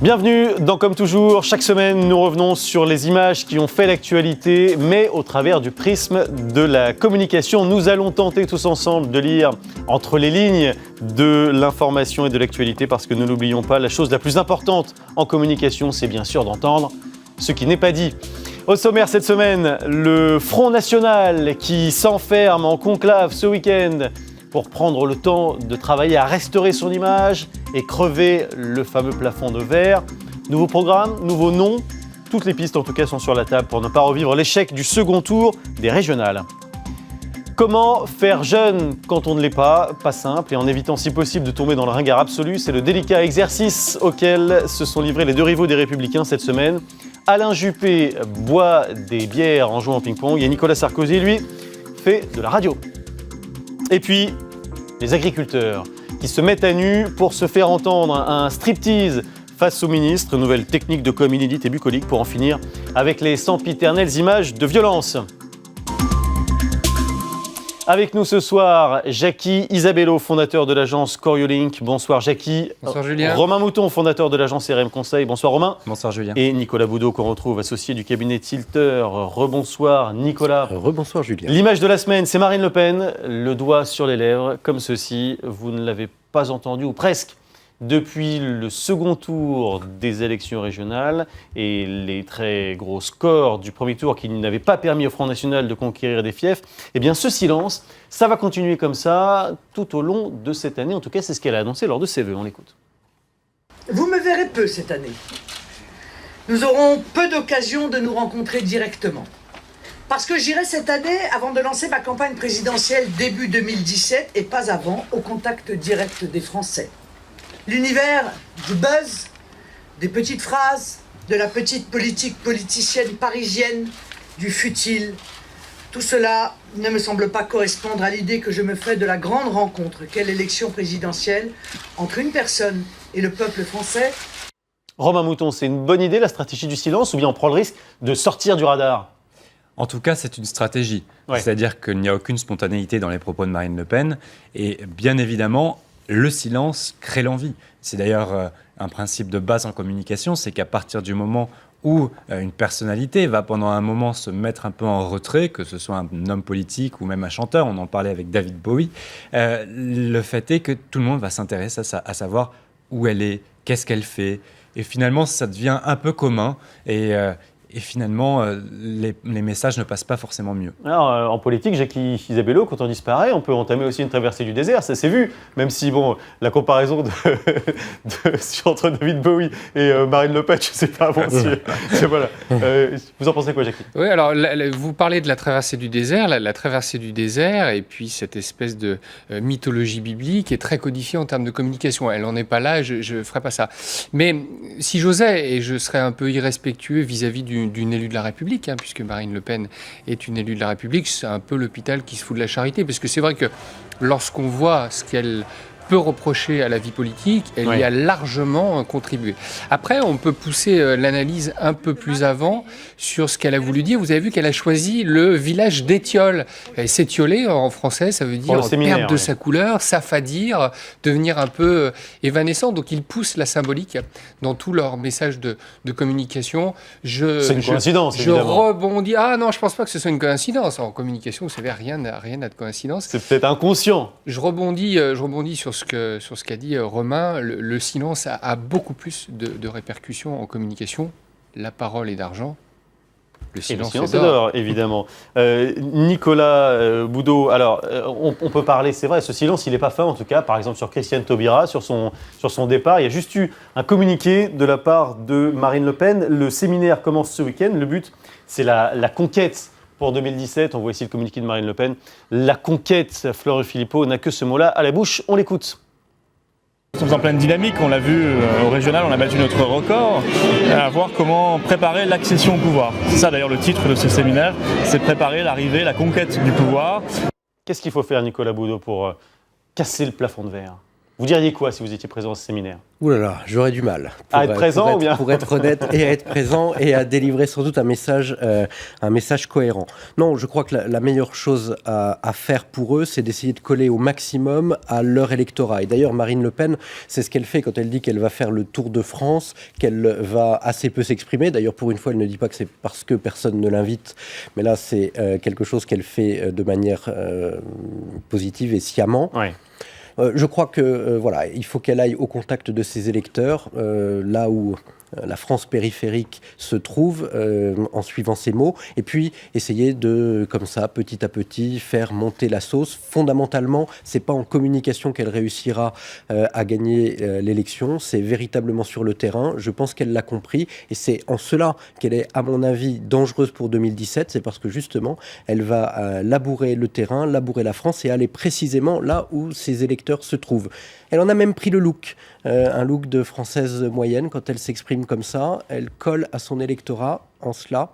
Bienvenue dans Comme toujours. Chaque semaine, nous revenons sur les images qui ont fait l'actualité, mais au travers du prisme de la communication. Nous allons tenter tous ensemble de lire entre les lignes de l'information et de l'actualité, parce que ne l'oublions pas, la chose la plus importante en communication, c'est bien sûr d'entendre ce qui n'est pas dit. Au sommaire cette semaine, le Front National qui s'enferme en conclave ce week-end pour prendre le temps de travailler à restaurer son image et crever le fameux plafond de verre. Nouveau programme, nouveau nom, toutes les pistes en tout cas sont sur la table pour ne pas revivre l'échec du second tour des régionales. Comment faire jeune quand on ne l'est pas? Pas simple, et en évitant si possible de tomber dans le ringard absolu, c'est le délicat exercice auquel se sont livrés les deux rivaux des Républicains cette semaine. Alain Juppé boit des bières en jouant au ping-pong et Nicolas Sarkozy, lui, fait de la radio. Et puis, les agriculteurs qui se mettent à nu pour se faire entendre, un striptease face au ministre, nouvelle technique de com inédite et bucolique pour en finir avec les sempiternelles images de violence. Avec nous ce soir, Jacky Isabello, fondateur de l'agence Coriolink. Bonsoir Jacky. Bonsoir Julien. Romain Mouton, fondateur de l'agence RM Conseil. Bonsoir Romain. Bonsoir Julien. Et Nicolas Boudot, qu'on retrouve associé du cabinet Tilter. Rebonsoir Nicolas. Rebonsoir Julien. L'image de la semaine, c'est Marine Le Pen, le doigt sur les lèvres, comme ceci. Vous ne l'avez pas entendu, ou presque, depuis le second tour des élections régionales et les très gros scores du premier tour qui n'avaient pas permis au Front National de conquérir des fiefs. Eh bien, ce silence, ça va continuer comme ça tout au long de cette année. En tout cas, c'est ce qu'elle a annoncé lors de ses vœux. On l'écoute. Vous me verrez peu cette année. Nous aurons peu d'occasions de nous rencontrer directement. Parce que j'irai cette année, avant de lancer ma campagne présidentielle début 2017 et pas avant, au contact direct des Français. L'univers du buzz, des petites phrases, de la petite politique politicienne parisienne, du futile, tout cela ne me semble pas correspondre à l'idée que je me fais de la grande rencontre qu'est l'élection présidentielle entre une personne et le peuple français. Romain Mouton, c'est une bonne idée la stratégie du silence, ou bien on prend le risque de sortir du radar? En tout cas, c'est une stratégie. Ouais. C'est-à-dire qu'il n'y a aucune spontanéité dans les propos de Marine Le Pen. Et bien évidemment, le silence crée l'envie. C'est d'ailleurs un principe de base en communication, c'est qu'à partir du moment où une personnalité va pendant un moment se mettre un peu en retrait, que ce soit un homme politique ou même un chanteur, on en parlait avec David Bowie, le fait est que tout le monde va s'intéresser à savoir où elle est, qu'est-ce qu'elle fait. Et finalement, ça devient un peu commun. Et finalement, les messages ne passent pas forcément mieux. Alors, en politique, Jacky Isabello, quand on disparaît, on peut entamer aussi une traversée du désert, ça s'est vu. Même si, bon, la comparaison entre David Bowie et Marine Le Pen, je ne sais pas, bon, voilà. Vous en pensez quoi, Jacky? Oui, alors, vous parlez de la traversée du désert. La traversée du désert, et puis cette espèce de mythologie biblique est très codifiée en termes de communication. Elle n'en est pas là, je ne ferai pas ça. Mais si j'osais, et je serais un peu irrespectueux vis-à-vis d'une élue de la République, puisque Marine Le Pen est une élue de la République, c'est un peu l'hôpital qui se fout de la charité, parce que c'est vrai que lorsqu'on voit ce qu'elle peut reprocher à la vie politique, elle y a largement contribué. Après, on peut pousser l'analyse un peu plus avant sur ce qu'elle a voulu dire. Vous avez vu qu'elle a choisi le village d'Étiole. S'étioler, en français, ça veut dire perdre de sa couleur, s'affadir, devenir un peu évanescent. Donc, ils poussent la symbolique dans tous leurs messages de communication. C'est une coïncidence, évidemment. Je rebondis. Ah non, je ne pense pas que ce soit une coïncidence. En communication, vous savez, rien n'a de coïncidence. C'est peut-être inconscient. Je rebondis sur ce qu'a dit Romain. Le silence a beaucoup plus de répercussions en communication. La parole est d'argent. Le silence est d'or, évidemment. Nicolas Boudot, alors on peut parler, c'est vrai, ce silence, il n'est pas fin en tout cas, par exemple sur Christiane Taubira, sur son départ. Il y a juste eu un communiqué de la part de Marine Le Pen. Le séminaire commence ce week-end. Le but, c'est la conquête pour 2017. On voit ici le communiqué de Marine Le Pen. La conquête, Fleur Philippot n'a que ce mot-là à la bouche. On l'écoute. Nous sommes en pleine dynamique, on l'a vu au régional, on a battu notre record, à voir comment préparer l'accession au pouvoir. C'est ça d'ailleurs le titre de ce séminaire, c'est préparer l'arrivée, la conquête du pouvoir. Qu'est-ce qu'il faut faire, Nicolas Boudot, pour casser le plafond de verre? Vous diriez quoi si vous étiez présent à ce séminaire ? Ouh là là, j'aurais du mal. À être présent ou bien ? Pour être honnête, et à être présent et à délivrer sans doute un message cohérent. Non, je crois que la meilleure chose à faire pour eux, c'est d'essayer de coller au maximum à leur électorat. Et d'ailleurs, Marine Le Pen, c'est ce qu'elle fait quand elle dit qu'elle va faire le tour de France, qu'elle va assez peu s'exprimer. D'ailleurs, pour une fois, elle ne dit pas que c'est parce que personne ne l'invite, mais là, c'est quelque chose qu'elle fait de manière positive et sciemment. Ouais. Je crois que voilà, il faut qu'elle aille au contact de ses électeurs, là où la France périphérique se trouve, en suivant ces mots, et puis essayer de, comme ça, petit à petit, faire monter la sauce. Fondamentalement, c'est pas en communication qu'elle réussira à gagner l'élection, c'est véritablement sur le terrain. Je pense qu'elle l'a compris, et c'est en cela qu'elle est, à mon avis, dangereuse pour 2017. C'est parce que justement, elle va labourer le terrain, labourer la France, et aller précisément là où ses électeurs se trouvent. Elle en a même pris le look, un look de Française moyenne. Quand elle s'exprime comme ça, elle colle à son électorat. En cela,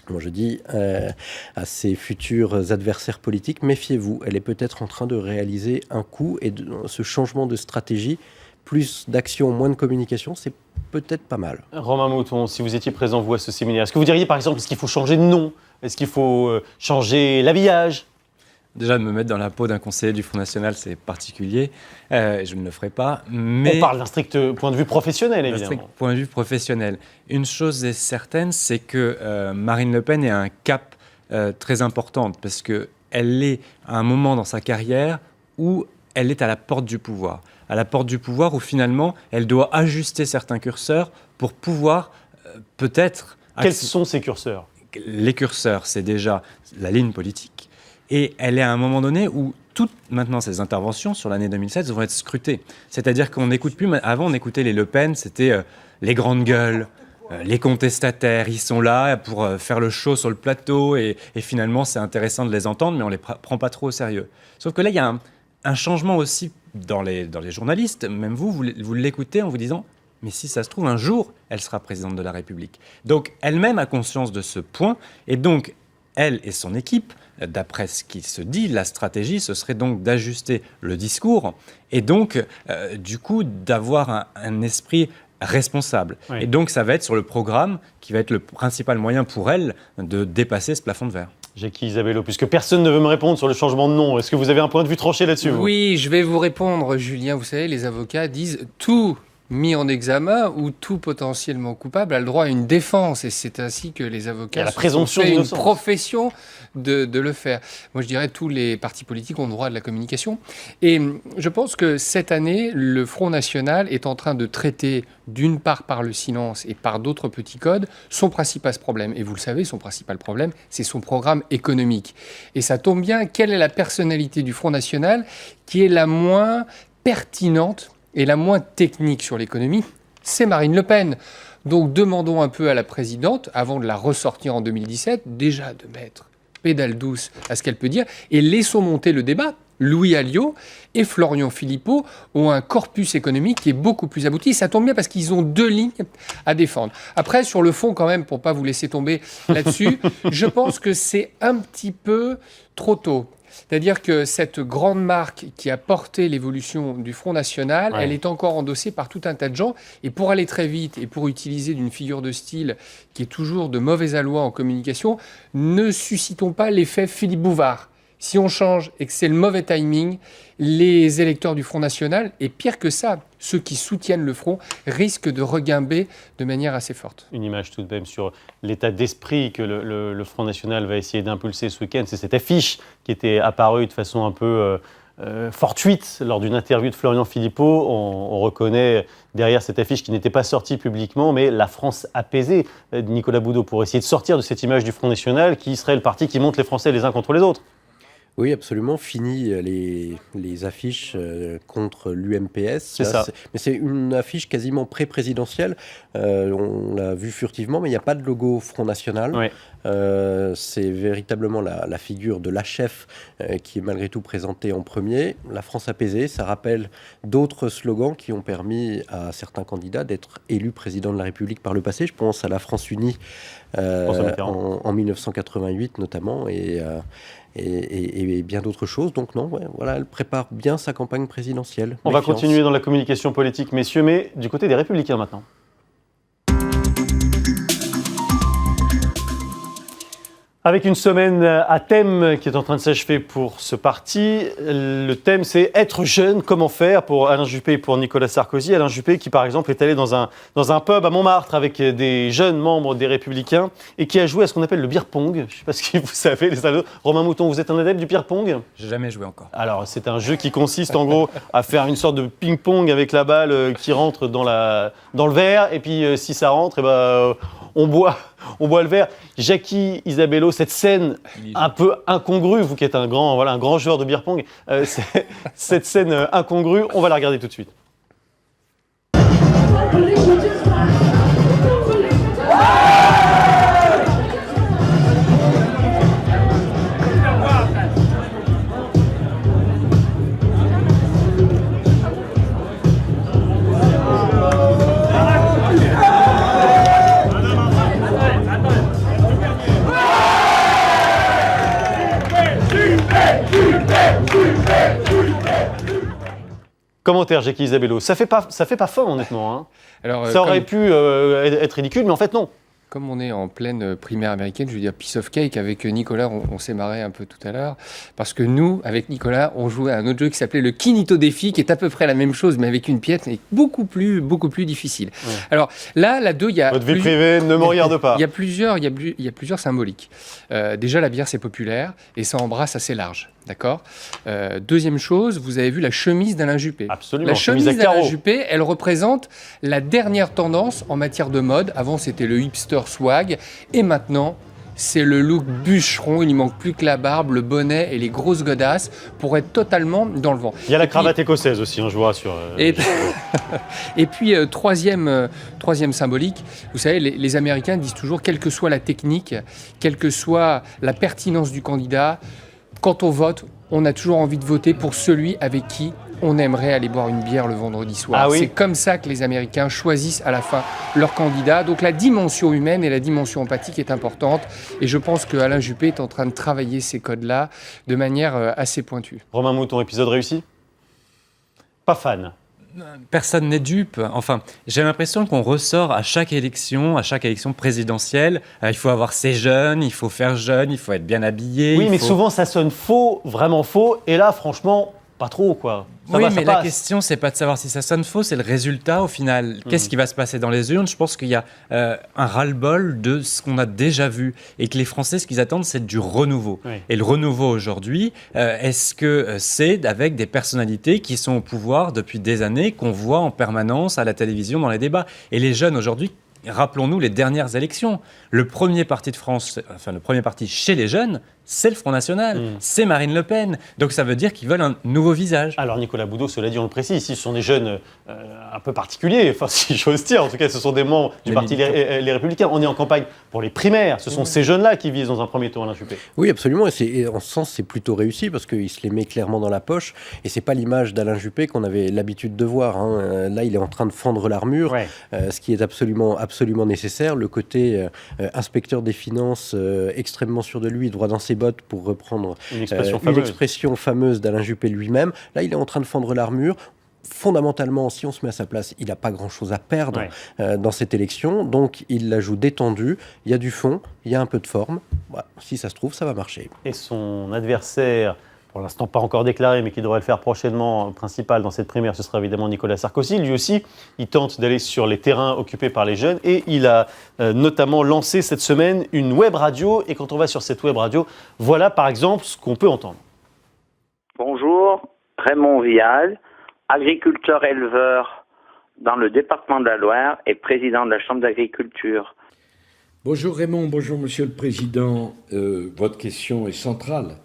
moi je dis à ses futurs adversaires politiques, méfiez-vous, elle est peut-être en train de réaliser un coup, et ce changement de stratégie, plus d'action, moins de communication, c'est peut-être pas mal. Romain Mouton, si vous étiez présent, vous, à ce séminaire, est-ce que vous diriez par exemple, est-ce qu'il faut changer de nom ? Est-ce qu'il faut changer l'habillage ? Déjà, de me mettre dans la peau d'un conseiller du Front National, c'est particulier. Je ne le ferai pas. Mais on parle d'un strict point de vue professionnel, évidemment. D'un strict point de vue professionnel. Une chose est certaine, c'est que Marine Le Pen est à un cap très important, parce qu'elle est à un moment dans sa carrière où elle est à la porte du pouvoir. À la porte du pouvoir où finalement, elle doit ajuster certains curseurs pour pouvoir peut-être... Quels sont ces curseurs ? Les curseurs, c'est déjà la ligne politique. Et elle est à un moment donné où toutes maintenant ces interventions sur l'année 2007 vont être scrutées. C'est-à-dire qu'on n'écoute plus. Avant, on écoutait les Le Pen, c'était les grandes gueules, les contestataires. Ils sont là pour faire le show sur le plateau et finalement, c'est intéressant de les entendre, mais on ne les prend pas trop au sérieux. Sauf que là, il y a un changement aussi dans les journalistes. Même vous l'écoutez en vous disant « mais si ça se trouve, un jour, elle sera présidente de la République ». Donc, elle-même a conscience de ce point. Et donc, elle et son équipe, d'après ce qui se dit, la stratégie, ce serait donc d'ajuster le discours et donc, du coup, d'avoir un esprit responsable. Oui. Et donc, ça va être sur le programme qui va être le principal moyen pour elle de dépasser ce plafond de verre. Jackie Isabello, puisque personne ne veut me répondre sur le changement de nom, est-ce que vous avez un point de vue tranché là-dessus ? Oui, je vais vous répondre, Julien. Vous savez, les avocats disent tout mis en examen ou tout potentiellement coupable a le droit à une défense. Et c'est ainsi que les avocats la présomption fait d'innocence. Une profession de le faire. Moi, je dirais tous les partis politiques ont le droit de la communication. Et je pense que cette année, le Front National est en train de traiter, d'une part par le silence et par d'autres petits codes, son principal problème. Et vous le savez, son principal problème, c'est son programme économique. Et ça tombe bien, quelle est la personnalité du Front National qui est la moins pertinente et la moins technique sur l'économie? C'est Marine Le Pen. Donc demandons un peu à la présidente, avant de la ressortir en 2017, déjà de mettre pédale douce à ce qu'elle peut dire, et laissons monter le débat. Louis Alliot et Florian Philippot ont un corpus économique qui est beaucoup plus abouti. Ça tombe bien parce qu'ils ont deux lignes à défendre. Après, sur le fond, quand même, pour ne pas vous laisser tomber là-dessus, je pense que c'est un petit peu trop tôt. C'est-à-dire que cette grande marque qui a porté l'évolution du Front National, elle est encore endossée par tout un tas de gens. Et pour aller très vite et pour utiliser d'une figure de style qui est toujours de mauvais aloi en communication, ne suscitons pas l'effet Philippe Bouvard. Si on change et que c'est le mauvais timing, les électeurs du Front National, et pire que ça, ceux qui soutiennent le Front, risquent de reguimber de manière assez forte. Une image tout de même sur l'état d'esprit que le Front National va essayer d'impulser ce week-end. C'est cette affiche qui était apparue de façon un peu fortuite lors d'une interview de Florian Philippot. On reconnaît derrière cette affiche qui n'était pas sortie publiquement, mais la France apaisée de Nicolas Boudot pour essayer de sortir de cette image du Front National qui serait le parti qui monte les Français les uns contre les autres. Oui, absolument. Fini les affiches contre l'UMPS. C'est ça. Mais c'est une affiche quasiment pré-présidentielle. On l'a vu furtivement, mais il n'y a pas de logo Front National. Oui. C'est véritablement la figure de la chef qui est malgré tout présentée en premier. La France apaisée, ça rappelle d'autres slogans qui ont permis à certains candidats d'être élus président de la République par le passé. Je pense à la France unie en 1988 notamment, et et bien d'autres choses. Donc non, voilà, elle prépare bien sa campagne présidentielle. On va continuer dans la communication politique, messieurs, mais du côté des Républicains maintenant. Avec une semaine à thème qui est en train de s'achever pour ce parti, le thème c'est être jeune, comment faire pour Alain Juppé et pour Nicolas Sarkozy. Alain Juppé qui par exemple est allé dans un pub à Montmartre avec des jeunes membres des Républicains et qui a joué à ce qu'on appelle le beer pong. Je ne sais pas si vous savez, les amis. Romain Mouton, vous êtes un adepte du beer pong ? J'ai jamais joué encore. Alors c'est un jeu qui consiste en gros à faire une sorte de ping-pong avec la balle qui rentre dans le verre et puis si ça rentre, on boit le verre. Jackie Isabello, cette scène un peu incongrue, vous qui êtes un grand joueur de beer pong, cette scène incongrue, on va la regarder tout de suite. Commentaire, Jackie Isabello. Ça fait pas faim, honnêtement. Hein. Alors, ça aurait pu être ridicule, mais en fait, non. Comme on est en pleine primaire américaine, je veux dire piece of cake, avec Nicolas, on s'est marré un peu tout à l'heure, parce que nous, avec Nicolas, on jouait à un autre jeu qui s'appelait le Kinito Défi, qui est à peu près la même chose, mais avec une pièce, mais beaucoup plus difficile. Ouais. Alors là, il y a... Votre vie privée ne me regarde pas. Il y a plusieurs symboliques. Déjà, la bière, c'est populaire, et ça embrasse assez large. D'accord. Deuxième chose, vous avez vu la chemise d'Alain Juppé. Absolument. La chemise d'Alain Juppé, elle représente la dernière tendance en matière de mode. Avant, c'était le hipster swag. Et maintenant, c'est le look bûcheron. Il ne manque plus que la barbe, le bonnet et les grosses godasses pour être totalement dans le vent. Il y a la cravate écossaise aussi, je vous rassure. Et puis, troisième symbolique, vous savez, les Américains disent toujours, quelle que soit la technique, quelle que soit la pertinence du candidat, quand on vote, on a toujours envie de voter pour celui avec qui on aimerait aller boire une bière le vendredi soir. Ah oui. C'est comme ça que les Américains choisissent à la fin leur candidat. Donc la dimension humaine et la dimension empathique est importante. Et je pense que Alain Juppé est en train de travailler ces codes-là de manière assez pointue. Romain Mouton, épisode réussi ? Pas fan. Personne n'est dupe. Enfin, j'ai l'impression qu'on ressort à chaque élection présidentielle. Il faut avoir ses jeunes, il faut faire jeune, il faut être bien habillé. Oui, mais souvent ça sonne faux, vraiment faux. Et là, franchement, pas trop, quoi. La question, c'est pas de savoir si ça sonne faux, c'est le résultat au final. Qu'est-ce qui va se passer dans les urnes ? Je pense qu'il y a un ras-le-bol de ce qu'on a déjà vu et que les Français, ce qu'ils attendent, c'est du renouveau. Oui. Et le renouveau aujourd'hui, est-ce que c'est avec des personnalités qui sont au pouvoir depuis des années, qu'on voit en permanence à la télévision, dans les débats ? Et les jeunes aujourd'hui, rappelons-nous les dernières élections. Le premier parti de France, le premier parti chez les jeunes, c'est le Front National, c'est Marine Le Pen. Donc ça veut dire qu'ils veulent un nouveau visage. Alors Nicolas Boudot, cela dit, on le précise, ici ce sont des jeunes un peu particuliers, enfin si j'ose dire, en tout cas ce sont des membres du parti les Républicains. On est en campagne pour les primaires, ce sont ces jeunes-là qui visent dans un premier tour Alain Juppé. Oui, absolument, et en ce sens c'est plutôt réussi parce qu'il se les met clairement dans la poche, et c'est pas l'image d'Alain Juppé qu'on avait l'habitude de voir. Hein. Là il est en train de fendre l'armure, ce qui est absolument nécessaire. Le côté inspecteur des finances extrêmement sûr de lui, droit dans ses bottes pour reprendre une expression fameuse d'Alain Juppé lui-même. Là, il est en train de fendre l'armure. Fondamentalement, si on se met à sa place, il n'a pas grand-chose à perdre dans cette élection. Donc, il la joue détendue. Il y a du fond, il y a un peu de forme. Voilà. Si ça se trouve, ça va marcher. Et son adversaire, pour l'instant pas encore déclaré, mais qui devrait le faire prochainement, principal dans cette primaire, ce sera évidemment Nicolas Sarkozy. Lui aussi, il tente d'aller sur les terrains occupés par les jeunes et il a notamment lancé cette semaine une web radio. Et quand on va sur cette web radio, voilà par exemple ce qu'on peut entendre. Bonjour, Raymond Vial, agriculteur-éleveur dans le département de la Loire et président de la Chambre d'agriculture. Bonjour Raymond, bonjour Monsieur le Président. Votre question est centrale.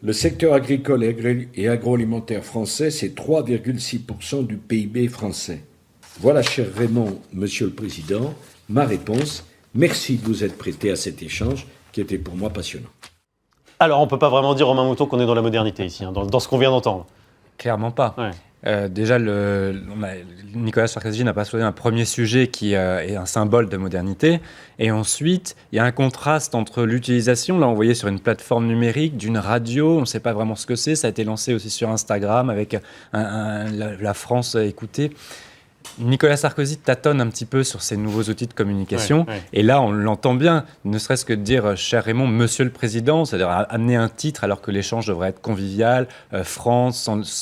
Le secteur agricole et agroalimentaire français, c'est 3,6% du PIB français. Voilà, cher Raymond, Monsieur le Président, ma réponse. Merci de vous être prêté à cet échange qui était pour moi passionnant. Alors, on ne peut pas vraiment dire, Romain Mouton, qu'on est dans la modernité ici, dans ce qu'on vient d'entendre. Clairement pas. Ouais. Déjà, Nicolas Sarkozy n'a pas choisi un premier sujet qui est un symbole de modernité. Et ensuite, il y a un contraste entre l'utilisation, là on voyait sur une plateforme numérique, d'une radio, on ne sait pas vraiment ce que c'est. Ça a été lancé aussi sur Instagram avec la France écoutée. Nicolas Sarkozy tâtonne un petit peu sur ces nouveaux outils de communication. Ouais. Et là, on l'entend bien, ne serait-ce que de dire « Cher Raymond, Monsieur le Président », c'est-à-dire amener un titre alors que l'échange devrait être convivial, franc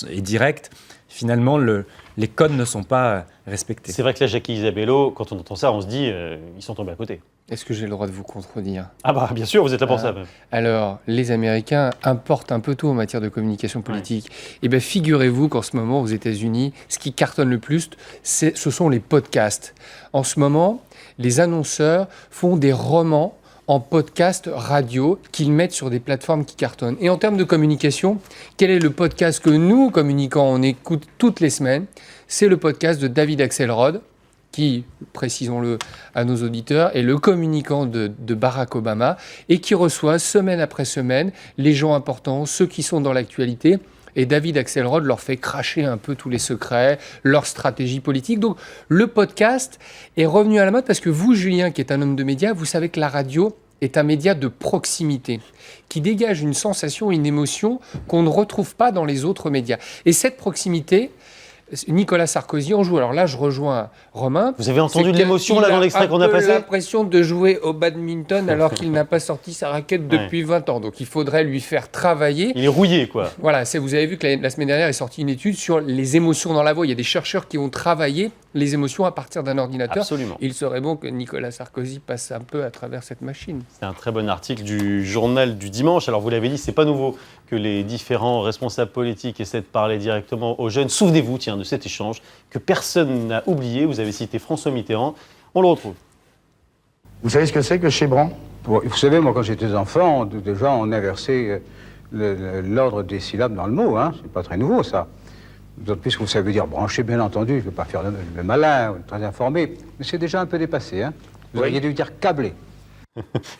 et direct. Finalement, les codes ne sont pas respectés. C'est vrai que là, Jacky Isabello, quand on entend ça, on se dit ils sont tombés à côté. Est-ce que j'ai le droit de vous contredire ? Ah bah bien sûr, vous êtes là pour ça. Alors, les Américains importent un peu tout en matière de communication politique. Ouais. Et bien, figurez-vous qu'en ce moment, aux États-Unis, ce qui cartonne le plus, ce sont les podcasts. En ce moment, les annonceurs font des romans en podcast radio qu'ils mettent sur des plateformes qui cartonnent. Et en termes de communication, quel est le podcast que nous, communicants, on écoute toutes les semaines ? C'est le podcast de David Axelrod, qui, précisons-le à nos auditeurs, est le communicant de Barack Obama et qui reçoit semaine après semaine les gens importants, ceux qui sont dans l'actualité. Et David Axelrod leur fait cracher un peu tous les secrets, leur stratégie politique. Donc le podcast est revenu à la mode parce que vous, Julien, qui est un homme de médias, vous savez que la radio est un média de proximité qui dégage une sensation, une émotion qu'on ne retrouve pas dans les autres médias. Et cette proximité, Nicolas Sarkozy en joue. Alors là, je rejoins Romain. Vous avez entendu de l'émotion là dans l'extrait qu'on a passé ? Il a l'impression de jouer au badminton alors qu'il n'a pas sorti sa raquette depuis 20 ans. Donc il faudrait lui faire travailler. Il est rouillé, quoi. Voilà, vous avez vu que la semaine dernière est sortie une étude sur les émotions dans la voix. Il y a des chercheurs qui ont travaillé les émotions à partir d'un ordinateur. Absolument. Il serait bon que Nicolas Sarkozy passe un peu à travers cette machine. C'est un très bon article du journal du dimanche. Alors vous l'avez dit, c'est pas nouveau que les différents responsables politiques essaient de parler directement aux jeunes. Souvenez-vous, tiens, de cet échange que personne n'a oublié. Vous avez cité François Mitterrand. On le retrouve. Vous savez ce que c'est que Chébrand ? Vous savez, moi, quand j'étais enfant, déjà, on inversait l'ordre des syllabes dans le mot. Hein. C'est pas très nouveau, ça. D'autant plus que ça veut dire branché, bien entendu. Je ne veux pas faire le malin, très informé. Mais c'est déjà un peu dépassé. Hein. Vous auriez dû dire câblé.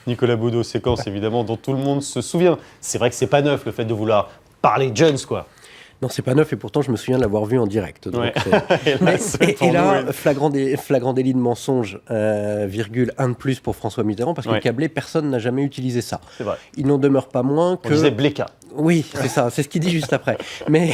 Nicolas Boudot, séquence évidemment dont tout le monde se souvient. C'est vrai que c'est pas neuf le fait de vouloir parler jeunes, quoi. Non, c'est pas neuf et pourtant je me souviens de l'avoir vu en direct. Donc, ouais. Et là, flagrant délit de mensonge, virgule 1 de plus pour François Mitterrand, parce que câblé, personne n'a jamais utilisé ça. C'est vrai. Il n'en demeure pas moins que... On disait Bléka. Oui, c'est ça, c'est ce qu'il dit juste après. Mais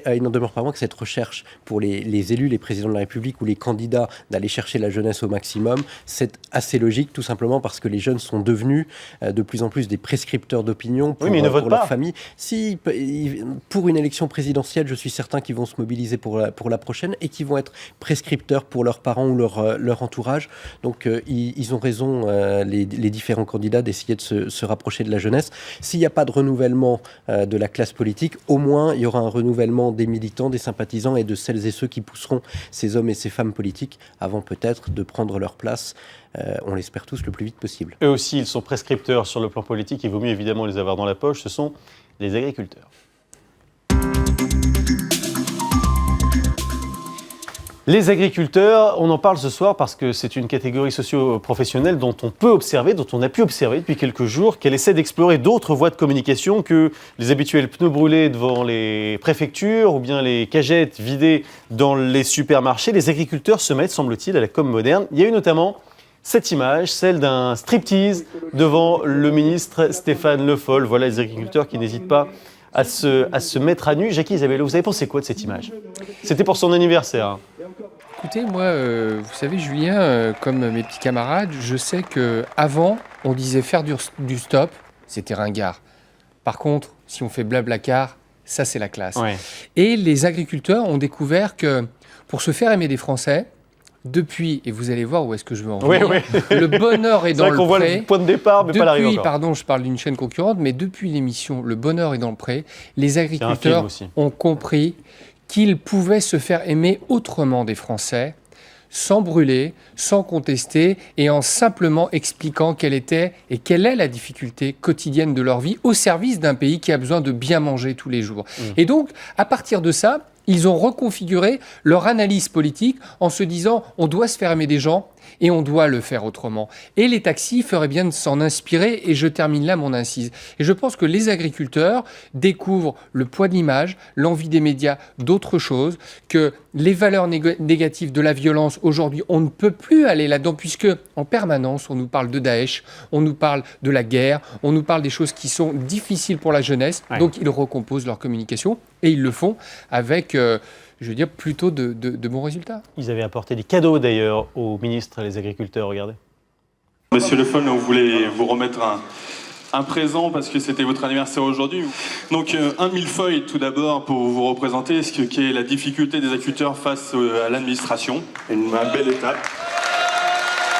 il n'en demeure pas moins que cette recherche pour les élus, les présidents de la République ou les candidats d'aller chercher la jeunesse au maximum, c'est assez logique, tout simplement parce que les jeunes sont devenus de plus en plus des prescripteurs d'opinion pour leur famille. Si, pour une élection présidentielle, je suis certain qu'ils vont se mobiliser pour la prochaine et qu'ils vont être prescripteurs pour leurs parents ou leur entourage. Donc ils ont raison, les différents candidats, d'essayer de se rapprocher de la jeunesse. S'il n'y a pas de renouvellement de la classe politique, au moins il y aura un renouvellement des militants, des sympathisants et de celles et ceux qui pousseront ces hommes et ces femmes politiques avant peut-être de prendre leur place, on l'espère tous, le plus vite possible. Eux aussi, ils sont prescripteurs sur le plan politique, il vaut mieux évidemment les avoir dans la poche, ce sont les agriculteurs. Les agriculteurs, on en parle ce soir parce que c'est une catégorie socio-professionnelle dont on peut observer, dont on a pu observer depuis quelques jours, qu'elle essaie d'explorer d'autres voies de communication que les habituels pneus brûlés devant les préfectures ou bien les cagettes vidées dans les supermarchés. Les agriculteurs se mettent, semble-t-il, à la com moderne. Il y a eu notamment cette image, celle d'un striptease devant le ministre Stéphane Le Foll. Voilà les agriculteurs qui n'hésitent pas à se mettre à nu. Jacky Isabello, vous avez pensé quoi de cette image ? C'était pour son anniversaire. Écoutez, moi, vous savez, Julien, comme mes petits camarades, je sais qu'avant, on disait faire du stop, c'était ringard. Par contre, si on fait blablacar, ça, c'est la classe. Ouais. Et les agriculteurs ont découvert que pour se faire aimer des Français, depuis, et vous allez voir où est-ce que je veux en venir, le bonheur est dans le pré. C'est vrai qu'on voit le point de départ, mais pas l'arrivée encore. Pardon, je parle d'une chaîne concurrente, mais depuis l'émission Le Bonheur est dans le pré, les agriculteurs ont compris qu'ils pouvaient se faire aimer autrement des Français, sans brûler, sans contester, et en simplement expliquant quelle était et quelle est la difficulté quotidienne de leur vie au service d'un pays qui a besoin de bien manger tous les jours. Et donc, à partir de ça, ils ont reconfiguré leur analyse politique en se disant on doit se faire aimer des gens Et on doit le faire autrement. Et les taxis feraient bien de s'en inspirer, et je termine là mon incise. Et je pense que les agriculteurs découvrent le poids de l'image, l'envie des médias d'autre chose, que les valeurs négatives de la violence, aujourd'hui, on ne peut plus aller là-dedans, puisque en permanence, on nous parle de Daesh, on nous parle de la guerre, on nous parle des choses qui sont difficiles pour la jeunesse, donc ils recomposent leur communication, et ils le font avec... je veux dire, plutôt de bons résultats. Ils avaient apporté des cadeaux d'ailleurs aux ministres et les agriculteurs, regardez. Monsieur Le Foll, on voulait vous remettre un présent parce que c'était votre anniversaire aujourd'hui. Donc un millefeuille tout d'abord pour vous représenter ce qu'est la difficulté des agriculteurs face à l'administration. Une belle étape.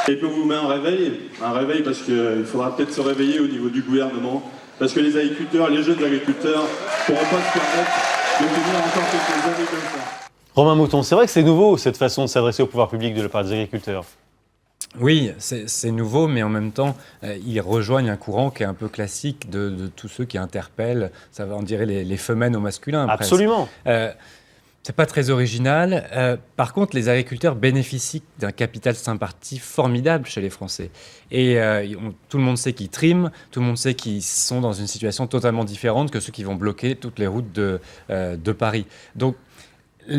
Et puis on vous met un réveil parce qu'il faudra peut-être se réveiller au niveau du gouvernement, parce que les agriculteurs, les jeunes agriculteurs ne pourront pas se permettre de tenir encore quelques années comme ça. Romain Mouton, c'est vrai que c'est nouveau cette façon de s'adresser au pouvoir public de la part des agriculteurs. Oui, c'est nouveau, mais en même temps, ils rejoignent un courant qui est un peu classique de tous ceux qui interpellent, ça va, on dirait les femelles au masculin. Absolument. C'est pas très original. Par contre, les agriculteurs bénéficient d'un capital sympathie formidable chez les Français. Et tout le monde sait qu'ils triment, tout le monde sait qu'ils sont dans une situation totalement différente que ceux qui vont bloquer toutes les routes de Paris. Donc,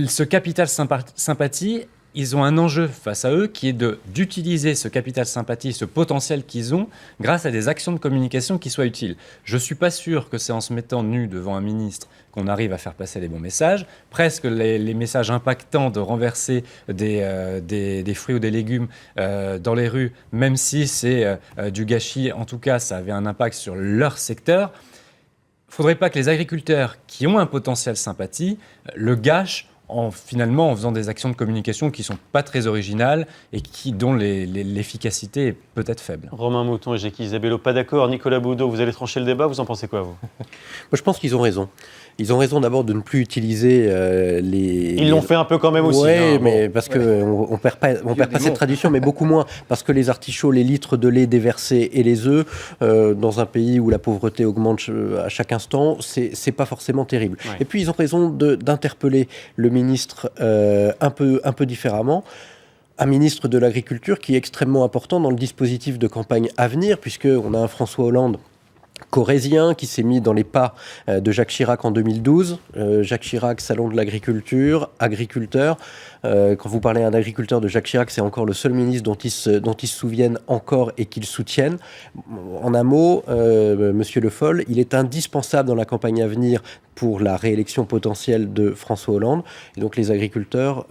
ce capital sympathie, ils ont un enjeu face à eux qui est d'utiliser ce capital sympathie, ce potentiel qu'ils ont, grâce à des actions de communication qui soient utiles. Je ne suis pas sûr que c'est en se mettant nu devant un ministre qu'on arrive à faire passer les bons messages. Presque les messages impactants de renverser des fruits ou des légumes dans les rues, même si c'est du gâchis, en tout cas, ça avait un impact sur leur secteur. Il ne faudrait pas que les agriculteurs qui ont un potentiel sympathie le gâchent finalement en faisant des actions de communication qui ne sont pas très originales et dont l'efficacité est peut-être faible. Romain Mouton et Jacky Isabello, pas d'accord. Nicolas Boudot, vous allez trancher le débat, vous en pensez quoi, vous ? Moi, je pense qu'ils ont raison. Ils ont raison d'abord de ne plus utiliser les... Ils l'ont fait un peu quand même aussi. Oui, mais parce qu'on ne perd pas cette tradition, mais beaucoup moins. Parce que les artichauts, les litres de lait déversés et les œufs, dans un pays où la pauvreté augmente à chaque instant, c'est pas forcément terrible. Ouais. Et puis, ils ont raison d'interpeller le ministre un peu différemment. Un ministre de l'Agriculture qui est extrêmement important dans le dispositif de campagne à venir, puisqu'on a un François Hollande corrézien qui s'est mis dans les pas de Jacques Chirac en 2012. Jacques Chirac, salon de l'agriculture, agriculteur. Quand vous parlez à un agriculteur de Jacques Chirac, c'est encore le seul ministre dont ils se souviennent encore et qu'ils soutiennent. En un mot, Monsieur Le Foll, il est indispensable dans la campagne à venir pour la réélection potentielle de François Hollande. Et donc les agriculteurs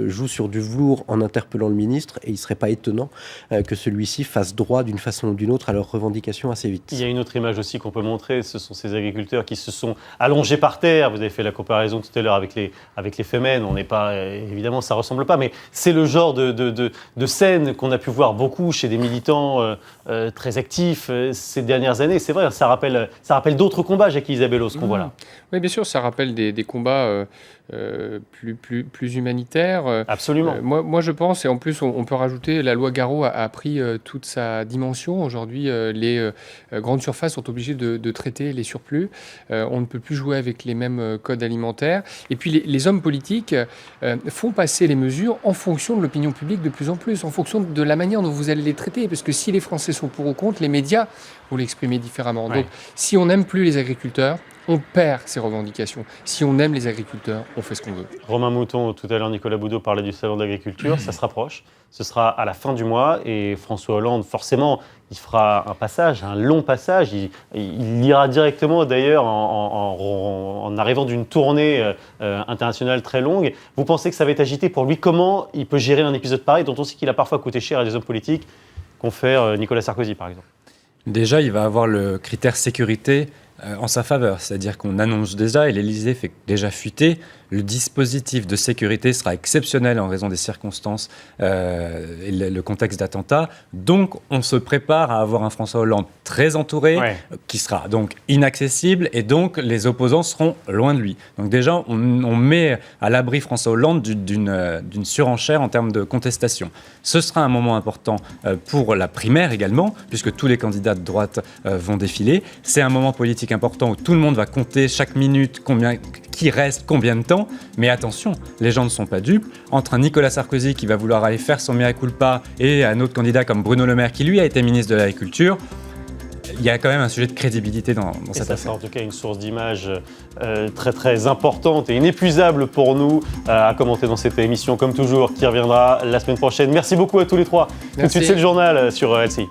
jouent sur du velours en interpellant le ministre, et il ne serait pas étonnant que celui-ci fasse droit d'une façon ou d'une autre à leurs revendications assez vite. Il y a une autre image aussi qu'on peut montrer, ce sont ces agriculteurs qui se sont allongés par terre. Vous avez fait la comparaison tout à l'heure avec les femelles. On n'est pas, évidemment, ça ne ressemble pas, mais c'est le genre de scène qu'on a pu voir beaucoup chez des militants très actifs ces dernières années. C'est vrai, ça rappelle d'autres combats, Jacky Isabello, ce qu'on voit là. Oui, bien sûr, ça rappelle des combats plus humanitaires. Absolument. Moi, je pense, et en plus, on peut rajouter, la loi Garot a pris toute sa dimension. Aujourd'hui, les grandes surfaces sont obligées de traiter les surplus. On ne peut plus jouer avec les mêmes codes alimentaires. Et puis, les hommes politiques font passer les mesures en fonction de l'opinion publique de plus en plus, en fonction de la manière dont vous allez les traiter. Parce que si les Français sont pour ou contre, les médias vont l'exprimer différemment. Ouais. Donc, si on n'aime plus les agriculteurs, on perd ses revendications. Si on aime les agriculteurs, on fait ce qu'on veut. Romain Mouton, tout à l'heure, Nicolas Boudot parlait du salon d'agriculture. Ça se rapproche. Ce sera à la fin du mois. Et François Hollande, forcément, il fera un passage, un long passage. Il ira directement, d'ailleurs, en arrivant d'une tournée internationale très longue. Vous pensez que ça va être agité pour lui? Comment il peut gérer un épisode pareil, dont on sait qu'il a parfois coûté cher à des hommes politiques, confère Nicolas Sarkozy, par exemple? Déjà, il va avoir le critère sécurité en sa faveur. C'est-à-dire qu'on annonce déjà, et l'Élysée fait déjà fuiter, le dispositif de sécurité sera exceptionnel en raison des circonstances et le contexte d'attentat. Donc, on se prépare à avoir un François Hollande très entouré, qui sera donc inaccessible, et donc les opposants seront loin de lui. Donc déjà, on met à l'abri François Hollande d'une surenchère en termes de contestation. Ce sera un moment important pour la primaire également, puisque tous les candidats de droite vont défiler. C'est un moment politique important où tout le monde va compter chaque minute qui reste, combien de temps. Mais attention, les gens ne sont pas dupes. Entre un Nicolas Sarkozy qui va vouloir aller faire son mea culpa et un autre candidat comme Bruno Le Maire qui lui a été ministre de l'Agriculture, il y a quand même un sujet de crédibilité dans cette affaire. C'est en tout cas une source d'image très très importante et inépuisable pour nous à commenter dans cette émission comme toujours qui reviendra la semaine prochaine. Merci beaucoup à tous les trois. Tout de suite c'est le journal sur LCI.